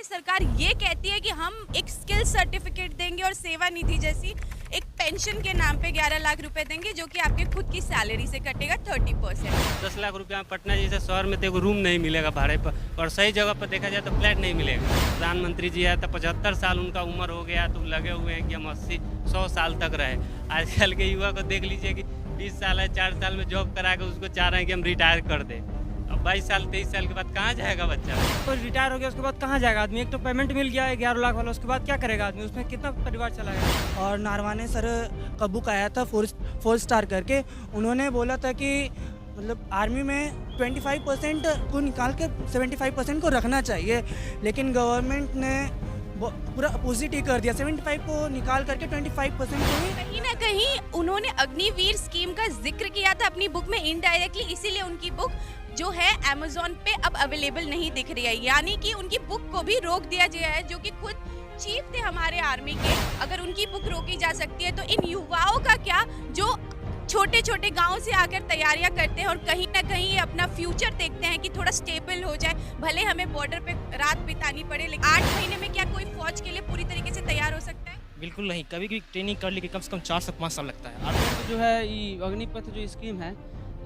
सरकार ये कहती है कि हम एक स्किल सर्टिफिकेट देंगे और सेवा निधि जैसी एक पेंशन के नाम पे 11 लाख रुपए देंगे जो कि आपके खुद की सैलरी से कटेगा 30%। 10 लाख रुपया में पटना जैसे शहर में तो एगो रूम नहीं मिलेगा भाड़े पर, और सही जगह पर देखा जाए तो फ्लैट नहीं मिलेगा। प्रधानमंत्री जी है तो 75 साल उनका उम्र हो गया, तो लगे हुए हैं कि हम 80-100 साल तक रहे। आजकल के युवा को देख लीजिए कि 20 साल है, 4 साल में जॉब करा के उसको चाह रहे हैं कि हम रिटायर कर दें। अब 22 साल 23 साल के बाद कहाँ जाएगा बच्चा? तो रिटायर हो गया उसके बाद कहाँ जाएगा आदमी? एक तो पेमेंट मिल गया है 11 लाख वाला, उसके बाद क्या करेगा आदमी? उसमें कितना परिवार चलाएगा? और नारवाने सर का बुक आया था फोर स्टार करके, उन्होंने बोला था कि मतलब आर्मी में 25% को निकाल के 75% को रखना चाहिए, लेकिन गवर्नमेंट ने पूरा अपोजिट ही कर दिया। 75 को निकाल करके 25% को ही कहीं ना कहीं उन्होंने अग्निवीर स्कीम का जिक्र किया था अपनी बुक में इनडायरेक्टली, इसीलिए उनकी बुक जो है अमेज़न पे अब अवेलेबल नहीं दिख रही है। यानी कि उनकी बुक को भी रोक दिया गया है, जो कि खुद चीफ थे हमारे आर्मी के। अगर उनकी बुक रोकी जा सकती है तो इन युवाओं का क्या, जो छोटे छोटे गांव से आकर तैयारियां करते हैं और कहीं ना कहीं ये अपना फ्यूचर देखते हैं कि थोड़ा स्टेबल हो जाए, भले हमें बॉर्डर पे रात बितानी पड़े, लेकिन 8 महीने में क्या कोई फौज के लिए पूरी तरीके से तैयार हो सकता है? बिल्कुल नहीं, कभी भी ट्रेनिंग कर ली कि कम से कम 4 से 5 साल लगता है। आर्मी को जो है ये अग्निपथ जो स्कीम है,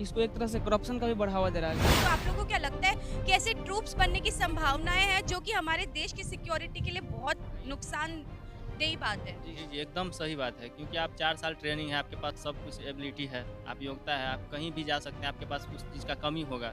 इसको एक तरह से करप्शन का भी बढ़ावा दे रहा है। तो आप लोगों को क्या लगता है कि ऐसे ट्रूप्स बनने की संभावनाएं हैं जो कि हमारे देश की सिक्योरिटी के लिए बहुत नुकसानदेही बात है? जी जी जी, एकदम सही बात है, क्योंकि आप 4 साल ट्रेनिंग है, आपके पास सब कुछ एबिलिटी है, आप योग्यता है, आप कहीं भी जा सकते हैं, आपके पास उस चीज़ का कमी होगा,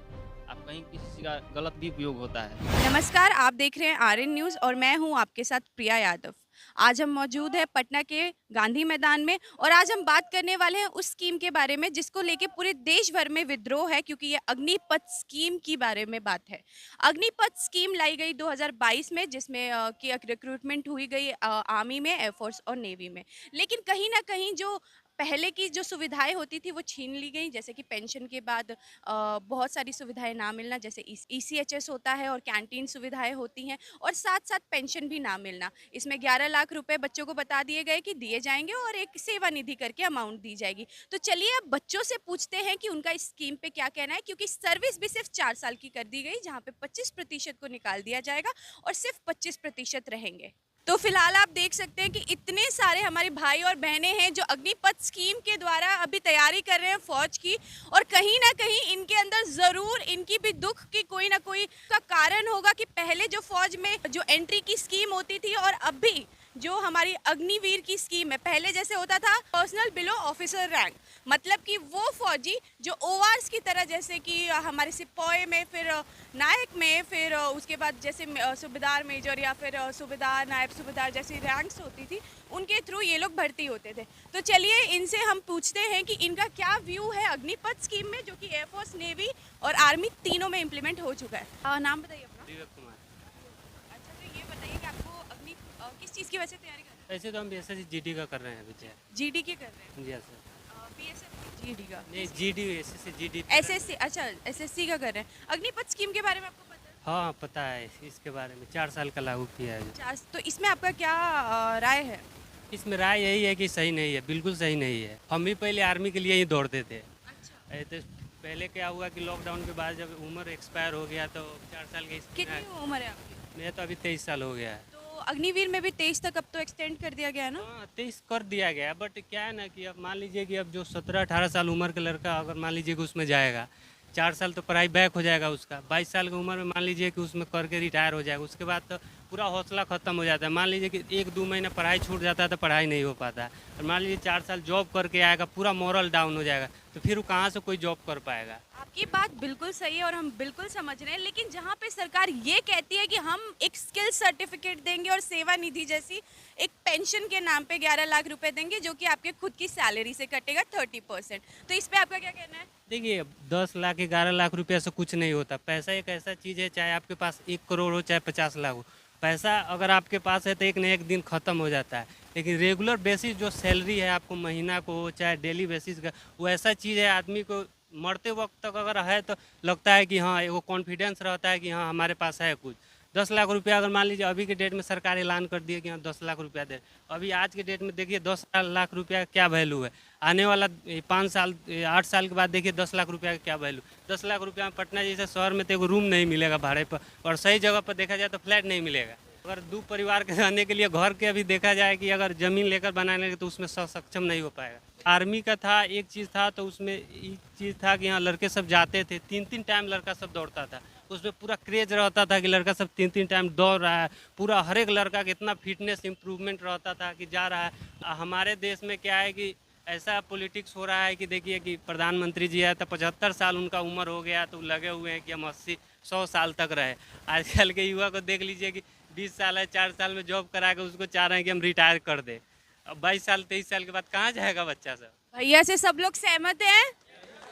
आप कहीं किसी चीज़ का गलत भी उपयोग होता है। नमस्कार, आप देख रहे हैं आरएन न्यूज़ और मैं हूं आपके साथ प्रिया यादव। आज हम मौजूद हैं पटना के गांधी मैदान में और आज हम बात करने वाले हैं उस स्कीम के बारे में जिसको लेके पूरे देश भर में विद्रोह है, क्योंकि ये अग्निपथ स्कीम के बारे में बात है। अग्निपथ स्कीम लाई गई 2022 में, जिसमें की रिक्रूटमेंट हुई गई आर्मी में, एयरफोर्स और नेवी में। लेकिन कहीं ना कहीं जो पहले की जो सुविधाएं होती थी वो छीन ली गई, जैसे कि पेंशन के बाद बहुत सारी सुविधाएं ना मिलना, जैसे ईसीएचएस होता है और कैंटीन सुविधाएं होती हैं, और साथ साथ पेंशन भी ना मिलना। इसमें 11 लाख रुपए बच्चों को बता दिए गए कि दिए जाएंगे और एक सेवा निधि करके अमाउंट दी जाएगी। तो चलिए अब बच्चों से पूछते हैं कि उनका इस स्कीम पे क्या कहना है, क्योंकि सर्विस भी सिर्फ 4 साल की कर दी गई, जहाँ पे 25% को निकाल दिया जाएगा और सिर्फ 25% रहेंगे। तो फिलहाल आप देख सकते हैं कि इतने सारे हमारे भाई और बहनें हैं जो अग्निपथ स्कीम के द्वारा अभी तैयारी कर रहे हैं फौज की, और कहीं ना कहीं इनके अंदर ज़रूर इनकी भी दुख की कोई ना कोई का कारण होगा कि पहले जो फौज में जो एंट्री की स्कीम होती थी और अभी जो हमारी अग्निवीर की स्कीम है, पहले जैसे होता था पर्सनल बिलो ऑफिसर रैंक, मतलब कि वो फौजी जो ओवार्स की तरह, जैसे कि हमारे सिपाही में, फिर नायक में, फिर उसके बाद जैसे सूबेदार मेजर या फिर सूबेदार नायब सूबेदार जैसी रैंक्स होती थी, उनके थ्रू ये लोग भर्ती होते थे। तो चलिए इनसे हम पूछते हैं कि इनका क्या व्यू है अग्निपथ स्कीम में, जो कि एयरफोर्स, नेवी और आर्मी तीनों में इम्प्लीमेंट हो चुका है। नाम बताइए अपना। विवेक कुमार। अच्छा, तो ये बताइए कि आपको किस चीज़ की वजह से तैयारी कर रहे हैं? ऐसे तो हम एसएससी जीडी का कर रहे हैं अभी। जीडी के कर रहे हैं? जी सर। बीएसएफ जीडी का? नहीं, जीडी एसएससी जीडी। एसएससी, अच्छा एसएससी का कर रहे हैं। अग्निपथ स्कीम के बारे में आपको पता है? हाँ पता है, इसके बारे में 4 साल का लागू किया है। तो इसमें आपका क्या राय है? इसमें राय यही है कि सही नहीं है, बिल्कुल सही नहीं है। हम भी पहले आर्मी के लिए ही दौड़ते थे। अच्छा, तो पहले क्या हुआ कि लॉकडाउन के बाद जब उम्र एक्सपायर हो गया तो 4 साल की कितनी उम्र है आपकी? मेरा तो अभी 23 साल हो गया है। तो अग्निवीर में भी 23 तक अब तो एक्सटेंड कर दिया गया है ना? हाँ 23 कर दिया गया, बट क्या है ना कि अब मान लीजिए कि अब जो 17-18 साल उम्र का लड़का अगर मान लीजिए कि उसमें जाएगा, 4 साल तो पढ़ाई बैक हो जाएगा उसका। 22 साल की उम्र में मान लीजिए कि उसमें करके रिटायर हो जाएगा, उसके बाद तो पूरा हौसला ख़त्म हो जाता है। मान लीजिए कि 1-2 महीना पढ़ाई छूट जाता है तो पढ़ाई नहीं हो पाता है, और मान लीजिए 4 साल जॉब करके आएगा, पूरा मॉरल डाउन हो जाएगा, तो फिर वो कहाँ से कोई जॉब कर पाएगा। आपकी बात बिल्कुल सही है और हम बिल्कुल समझ रहे हैं, लेकिन जहाँ पे सरकार ये कहती है कि हम एक स्किल सर्टिफिकेट देंगे और सेवा निधि जैसी एक पेंशन के नाम पे 11 लाख रुपए देंगे, जो कि आपके खुद की सैलरी से कटेगा 30%। तो इस पे आपका क्या कहना है? देखिए 10 लाख 11 लाख रुपया से कुछ नहीं होता। पैसा एक ऐसा चीज़ है, चाहे आपके पास 1 करोड़ हो चाहे 50 लाख हो, पैसा अगर आपके पास है तो एक न एक दिन ख़त्म हो जाता है। लेकिन रेगुलर बेसिस जो सैलरी है आपको महीना को हो चाहे डेली बेसिस का, वो ऐसा चीज़ है आदमी को मरते वक्त तक अगर है तो लगता है कि हाँ, वो कॉन्फिडेंस रहता है कि हाँ हमारे पास है कुछ। 10 लाख रुपया अगर मान लीजिए अभी के डेट में सरकार ऐलान कर दिए कि हाँ 10 लाख रुपया दे, अभी आज के डेट में देखिए 10 लाख रुपया का क्या वैल्यू है। आने वाला 5 साल 8 साल के बाद देखिए 10 लाख रुपया का क्या वैल्यू। 10 लाख रुपया में पटना जैसे शहर में तो एगो रूम नहीं मिलेगा भाड़े पर, और सही जगह पर देखा जाए तो फ्लैट नहीं मिलेगा। अगर दो परिवार के रहने के लिए घर के अभी देखा जाए कि अगर ज़मीन लेकर बनाने के तो उसमें सक्षम नहीं हो पाएगा। आर्मी का था, एक चीज़ था तो उसमें एक चीज़ था कि यहाँ लड़के सब जाते थे, 3-3 टाइम लड़का सब दौड़ता था। उसमें पूरा क्रेज रहता था कि लड़का सब 3-3 टाइम दौड़ रहा है, पूरा हर एक लड़का का इतना फिटनेस इम्प्रूवमेंट रहता था कि जा रहा है। हमारे देश में क्या है कि ऐसा पॉलिटिक्स हो रहा है कि देखिए कि प्रधानमंत्री जी है तो 75 साल उनका उम्र हो गया तो लगे हुए हैं कि हम 80-100 साल तक रहे। आजकल के युवा को देख लीजिए कि 20 साल है, 4 साल में जॉब करा के उसको चाह रहे हैं कि हम रिटायर कर दें। अब 22 साल 23 साल के बाद कहाँ जाएगा बच्चा सब। भैया से सब लोग सहमत हैं?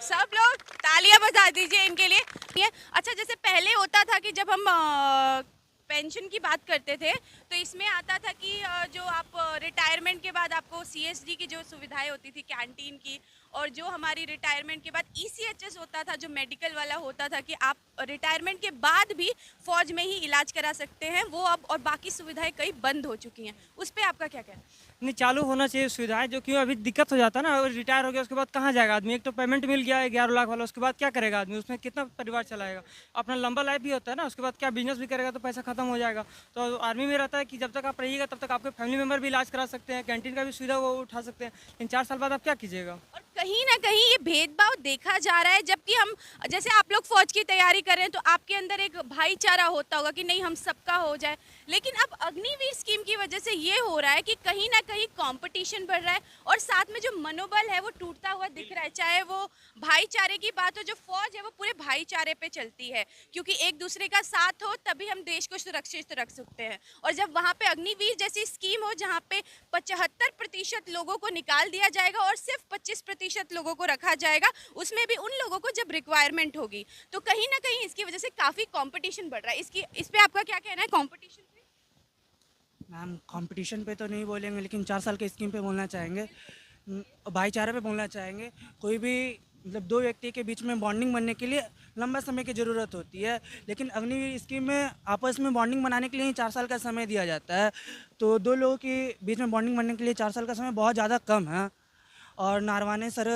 सब लोग तालियां बजा दीजिए इनके लिए। ये अच्छा, जैसे पहले होता था कि जब हम पेंशन की बात करते थे तो इसमें आता था कि जो आप रिटायरमेंट के बाद आपको सीएसडी की जो सुविधाएं होती थी कैंटीन की, और जो हमारी रिटायरमेंट के बाद ईसीएचएस होता था जो मेडिकल वाला होता था कि आप रिटायरमेंट के बाद भी फौज में ही इलाज करा सकते हैं, वो अब और बाकी सुविधाएं कई बंद हो चुकी हैं। उस पर आपका क्या कहना है? नहीं, चालू होना चाहिए सुविधाएं, जो क्यों अभी दिक्कत हो जाता है ना, अगर रिटायर हो गया उसके बाद कहाँ जाएगा आदमी। एक तो पेमेंट मिल गया है 11 लाख वाला, उसके बाद क्या करेगा आदमी, उसमें कितना परिवार चलाएगा। अपना लंबा लाइफ भी होता है ना, उसके बाद क्या बिजनेस भी करेगा तो पैसा खत्म हो जाएगा। तो आर्मी में रहता है कि जब तक आप रहिएगा तब तक आपके फैमिली मेम्बर भी इलाज करा सकते हैं, कैंटीन का भी सुविधा वो उठा सकते हैं, लेकिन 4 साल बाद आप क्या कीजिएगा। और कहीं ना कहीं ये भेदभाव देखा जा रहा है, जबकि हम जैसे आप लोग फौज की तैयारी कर रहे हैं तो आपके अंदर एक भाईचारा होता होगा कि नहीं हम सबका हो जाए, लेकिन अब अग्निवीर स्कीम की वजह से ये हो रहा है कि कहीं ना कहीं कंपटीशन बढ़ रहा है और साथ में जो मनोबल है वो टूटता हुआ दिख रहा है। चाहे वो भाईचारे की बात हो, जो फौज है वो पूरे भाईचारे पे चलती है क्योंकि एक दूसरे का साथ हो तभी हम देश को सुरक्षित रख सकते हैं। और जब वहाँ पे अग्निवीर जैसी स्कीम हो जहाँ पे 75% लोगों को निकाल दिया जाएगा और सिर्फ 25% लोगों को रखा जाएगा, उसमें भी उन लोगों को जब रिक्वायरमेंट होगी, तो कहीं ना कहीं इसकी वजह से काफ़ी कंपटीशन बढ़ रहा है। इस पे आपका क्या कहना है कंपटीशन पे? मैम कंपटीशन पे तो नहीं बोलेंगे, लेकिन 4 साल के स्कीम पे बोलना चाहेंगे, भाईचारे पे बोलना चाहेंगे। कोई भी मतलब दो व्यक्ति के बीच में बॉन्डिंग बनने के लिए लंबा समय की ज़रूरत होती है, लेकिन अग्निवीर स्कीम में आपस में बॉन्डिंग बनाने के लिए ही 4 साल का समय दिया जाता है। तो दो लोगों के बीच में बॉन्डिंग बनने के लिए 4 साल का समय बहुत ज़्यादा कम है। और नारवाने सर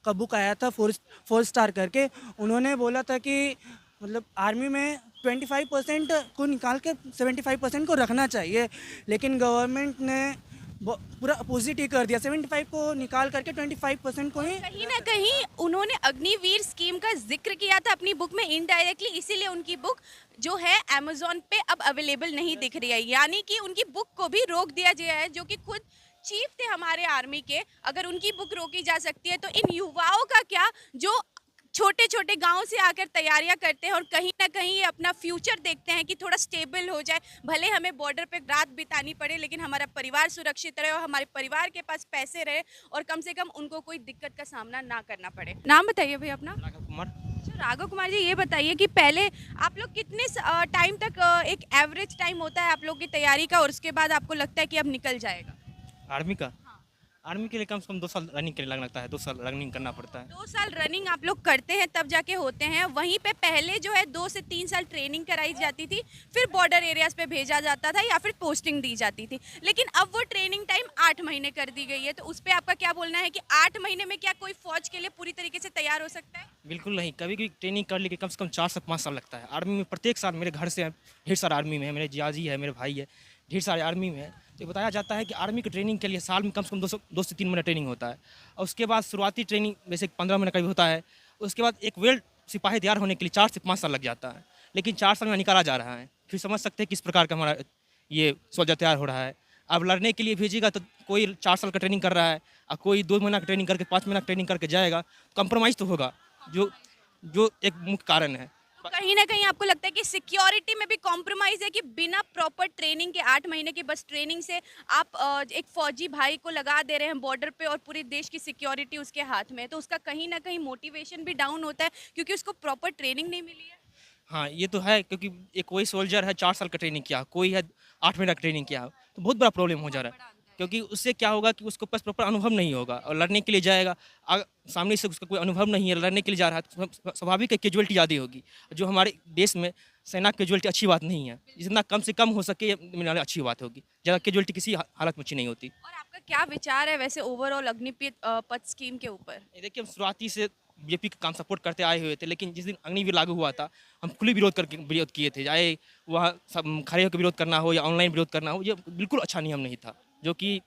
का बुक आया था 4 स्टार करके, उन्होंने बोला था कि मतलब आर्मी में 25% को निकाल के 75% को रखना चाहिए, लेकिन गवर्नमेंट ने पूरा अपोजिट ही कर दिया, 75 को निकाल करके 25% को ही। कहीं ना कहीं उन्होंने अग्निवीर स्कीम का जिक्र किया था अपनी बुक में इनडायरेक्टली, इसीलिए उनकी बुक जो है अमेजोन पे अब अवेलेबल नहीं दिख रही है, यानी कि उनकी बुक को भी रोक दिया गया है, जो कि खुद चीफ थे हमारे आर्मी के। अगर उनकी बुक रोकी जा सकती है तो इन युवाओं का क्या, जो छोटे छोटे गांव से आकर तैयारियां करते हैं और कहीं ना कहीं ये अपना फ्यूचर देखते हैं कि थोड़ा स्टेबल हो जाए, भले हमें बॉर्डर पे रात बितानी पड़े लेकिन हमारा परिवार सुरक्षित रहे और हमारे परिवार के पास पैसे रहे और कम से कम उनको कोई दिक्कत का सामना ना करना पड़े। नाम बताइए भैया अपना। राघव कुमार। अच्छा राघव कुमार जी, ये बताइए कि पहले आप लोग कितने टाइम तक एक एवरेज टाइम होता है आप लोग की तैयारी का और उसके बाद आपको लगता है कि अब निकल जाएगा? आर्मी का, आर्मी के लिए कम से कम 2 साल रनिंग के लिए लगता है, 2 साल रनिंग करना पड़ता है। 2 साल रनिंग आप लोग करते हैं तब जाके होते हैं। वहीं पे पहले जो है 2 से 3 साल ट्रेनिंग कराई जाती थी, फिर बॉर्डर एरियाज पे भेजा जाता था या फिर पोस्टिंग दी जाती थी, लेकिन अब वो ट्रेनिंग टाइम 8 महीने कर दी गई है। तो उस पर आपका क्या बोलना है कि 8 महीने में क्या कोई फौज के लिए पूरी तरीके से तैयार हो सकता है? बिल्कुल नहीं, कभी कभी ट्रेनिंग कर ली कम से कम 4 से 5 साल लगता है। आर्मी में प्रत्येक साल मेरे घर से ढेर सारा आर्मी में है, मेरे जियाजी है, मेरे भाई है, ढेर सारे आर्मी में है। तो बताया जाता है कि आर्मी की ट्रेनिंग के लिए साल में कम से कम 2 से 3 महीने ट्रेनिंग होता है, और उसके बाद शुरुआती ट्रेनिंग जैसे 15 महीने का भी होता है। उसके बाद एक वेल सिपाही तैयार होने के लिए 4 से 5 साल लग जाता है, लेकिन 4 साल में निकाला जा रहा है। फिर समझ सकते हैं किस प्रकार का हमारा ये सोल्जर तैयार हो रहा है। अब लड़ने के लिए भेजिएगा तो कोई 4 साल का ट्रेनिंग कर रहा है और कोई 2 महीना का ट्रेनिंग करके 5 महीना का ट्रेनिंग करके जाएगा, कंप्रोमाइज़ तो होगा, जो एक मुख्य कारण है। कहीं ना कहीं आपको लगता है कि सिक्योरिटी में भी कॉम्प्रोमाइज़ है कि बिना प्रॉपर ट्रेनिंग के 8 महीने की बस ट्रेनिंग से आप एक फौजी भाई को लगा दे रहे हैं बॉर्डर पे और पूरे देश की सिक्योरिटी उसके हाथ में है, तो उसका कहीं ना कहीं मोटिवेशन भी डाउन होता है क्योंकि उसको प्रॉपर ट्रेनिंग नहीं मिली है? हाँ, ये तो है, क्योंकि एक कोई सोल्जर है 4 साल का ट्रेनिंग किया, कोई है 8 महीना का ट्रेनिंग किया, तो बहुत बड़ा प्रॉब्लम हो जा रहा है। क्योंकि उससे क्या होगा कि उसको पास प्रॉपर अनुभव नहीं होगा और लड़ने के लिए जाएगा, सामने से उसका कोई अनुभव नहीं है, लड़ने के लिए जा रहा है तो स्वाभाविक है कैजुअलिटी ज़्यादा होगी। जो हमारे देश में सेना कैजुअलिटी अच्छी बात नहीं है, जितना कम से कम हो सके मिलाने अच्छी बात होगी, ज़्यादा कैजुअलिटी किसी हालत में अच्छी नहीं होती। और आपका क्या विचार है वैसे ओवरऑल अग्निपथ स्कीम के ऊपर? ये देखिए, हम शुरुआती से बीजेपी का काम सपोर्ट करते आए हुए थे, लेकिन जिस दिन अग्निवीर लागू हुआ था हम खुले विरोध किए थे, चाहे वह सब खड़े होकर विरोध करना हो या ऑनलाइन विरोध करना हो, ये बिल्कुल अच्छा नियम नहीं था। जो कि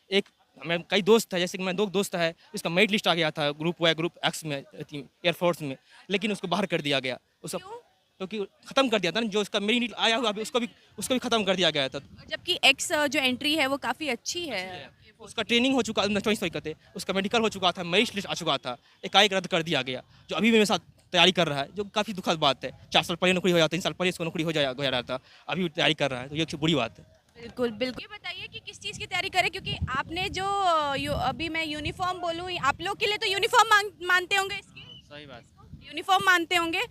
एक मैं कई दोस्त है, जैसे कि मैं 2 दोस्त है, इसका मेरिट लिस्ट आ गया था ग्रुप एक्स में एयरफोर्स में, लेकिन उसको बाहर कर दिया गया। उसका क्यों? क्योंकि ख़त्म कर दिया था ना, जो उसका मेरिट आया हुआ अभी उसको भी ख़त्म कर दिया गया था। जबकि एक्स जो एंट्री है वो काफ़ी अच्छी है। उसका ट्रेनिंग हो चुका, उसका मेडिकल हो चुका था, मेरिट लिस्ट आ चुका था, एकाएक रद्द कर दिया गया, जो अभी मेरे साथ तैयारी कर रहा है, जो काफ़ी दुखद बात है। 4 साल पहले नौकरी हो जाता, 3 साल पहले इसको नौकरी हो रहा था, अभी तैयारी कर रहा है, तो ये बुरी बात है। बिल्कुल, बिल्कुल। ये बताइए कि किस चीज़ की तैयारी करें, क्योंकि आपने जो अभी मैं यूनिफ़ॉर्म बोलूँ, आप लोग के लिए तो यूनिफ़ॉर्म मानते होंगे इसकी? सही बात। यूनिफ़ॉर्म मानते होंगे,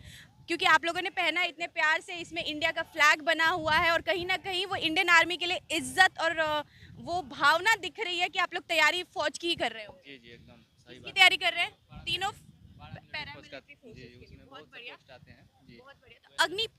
क्योंकि आप लोगों ने पहना है इतने प्यार से, इसमें इंडिया का फ्लैग बना हुआ है और कहीं न कहीं वो इंडियन आर्मी के लिए इज़्ज़त और वो भावना दिख रही है कि आप लोग तैयारी फ़ौज की ही कर रहे हो। जी, जी, एकदम सही किसकी बात। तैयारी कर रहे हैं? तीनों पैरामिलिट्री जी, फोर्सेस की। उसमें बहुत बहुत से बढ़िया, पोस्ट आते हैं। जी। बहुत बढ़िया। तो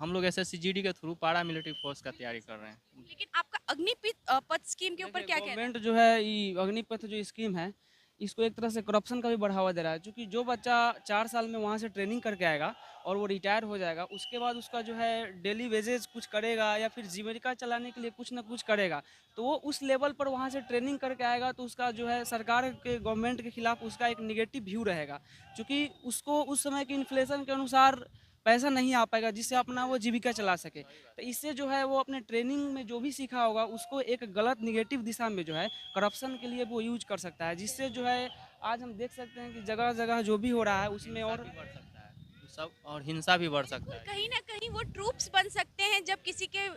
हम लोग एसएससी-जीडी के थ्रू पारा मिलिट्री फोर्स का तैयारी कर रहे हैं। लेकिन आपका पथ स्कीम के ऊपर क्या कहना है? गवर्नमेंट जो है ये अग्निपथ जो स्कीम है इसको एक तरह से करप्शन का भी बढ़ावा दे रहा है, क्योंकि जो बच्चा 4 साल में वहाँ से ट्रेनिंग करके आएगा और वो रिटायर हो जाएगा, उसके बाद उसका जो है डेली वेजेज कुछ करेगा या फिर जीविका चलाने के लिए कुछ ना कुछ करेगा, तो वो उस लेवल पर वहाँ से ट्रेनिंग करके आएगा, तो उसका जो है सरकार के गवर्नमेंट के खिलाफ उसका एक निगेटिव व्यू रहेगा, क्योंकि उसको उस समय के इन्फ्लेशन के अनुसार पैसा नहीं आ पाएगा जिससे अपना वो जीविका चला सके। तो इससे जो है वो अपने ट्रेनिंग में जो भी सीखा होगा उसको एक गलत निगेटिव दिशा में जो है करप्शन के लिए वो यूज कर सकता है, जिससे जो है आज हम देख सकते हैं कि जगह जगह जो भी हो रहा है उसमें और भी बढ़ सकता है। सब और हिंसा भी बढ़ सकता है। कहीं ना कहीं वो ट्रूप्स बन सकते हैं जब किसी के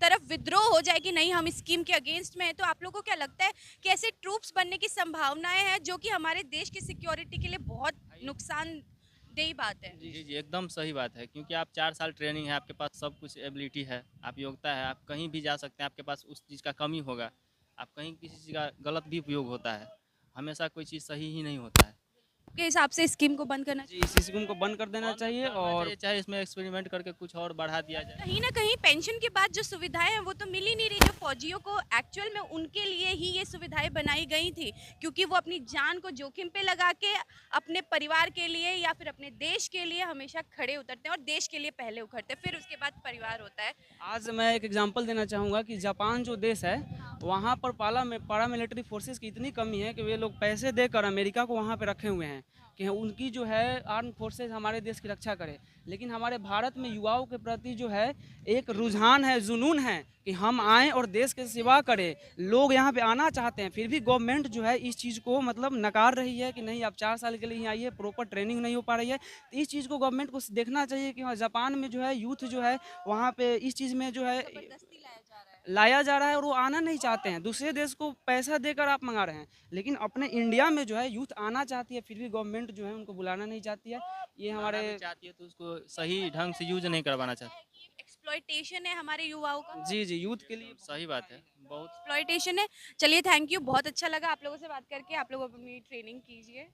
तरफ विद्रोह हो जाए कि नहीं हम इस स्कीम के अगेंस्ट में हैं। तो आप लोगों को क्या लगता है कि ऐसे ट्रूप्स बनने की संभावनाएं हैं जो कि हमारे देश की सिक्योरिटी के लिए बहुत नुकसानदेही बात है? जी, जी, एकदम सही बात है, क्योंकि आप 4 साल ट्रेनिंग है, आपके पास सब कुछ एबिलिटी है, आप योग्यता है, आप कहीं भी जा सकते हैं, आपके पास उस चीज़ का कमी होगा, आप कहीं किसी चीज़ का गलत भी उपयोग होता है, हमेशा कोई चीज़ सही ही नहीं होता है। आपके हिसाब से स्कीम को बंद करना जी इस स्कीम को बंद कर देना चाहिए और चाहे इसमें एक्सपेरिमेंट करके कुछ और बढ़ा दिया जाए। कहीं ना कहीं पेंशन के बाद जो सुविधाएं हैं वो तो मिल ही नहीं रही, जो फौजियों को एक्चुअल में उनके लिए ही ये सुविधाएं बनाई गई थी, क्योंकि वो अपनी जान को जोखिम पे लगा के अपने परिवार के लिए या फिर अपने देश के लिए हमेशा खड़े उतरते हैं और देश के लिए पहले उखड़ते हैं, फिर उसके बाद परिवार होता है। आज मैं एक एग्जांपल देना चाहूँगा कि जापान जो देश है वहाँ पर पारा मिलिट्री फोर्सेस की इतनी कमी है कि वे लोग पैसे देकर अमेरिका को वहाँ पे रखे हुए हैं कि उनकी जो है आर्म फोर्सेस हमारे देश की रक्षा करे, लेकिन हमारे भारत में युवाओं के प्रति जो है एक रुझान है, जुनून है कि हम आएँ और देश की सेवा करें। लोग यहाँ पे आना चाहते हैं, फिर भी गवर्नमेंट जो है इस चीज़ को मतलब नकार रही है कि नहीं आप 4 साल के लिए ही आइए, प्रॉपर ट्रेनिंग नहीं हो पा रही है। तो इस चीज़ को गवर्नमेंट को देखना चाहिए कि हाँ जापान में जो है यूथ जो है वहाँ पे इस चीज़ में जो है लाया जा रहा है और वो आना नहीं चाहते हैं, दूसरे देश को पैसा देकर आप मंगा रहे हैं, लेकिन अपने इंडिया में जो है यूथ आना चाहती है, फिर भी गवर्नमेंट जो है उनको बुलाना नहीं चाहती है। ये हमारे हमारे चाहती है तो उसको सही ढंग से यूज नहीं करवाना चाहती। एक्सप्लॉयटेशन है हमारे युवाओं का, जी यूथ के लिए सही बात है, बहुत एक्सप्लॉयटेशन है। चलिए थैंक यू, बहुत अच्छा लगा आप लोगों से बात करके, आप लोग अपनी ट्रेनिंग कीजिए।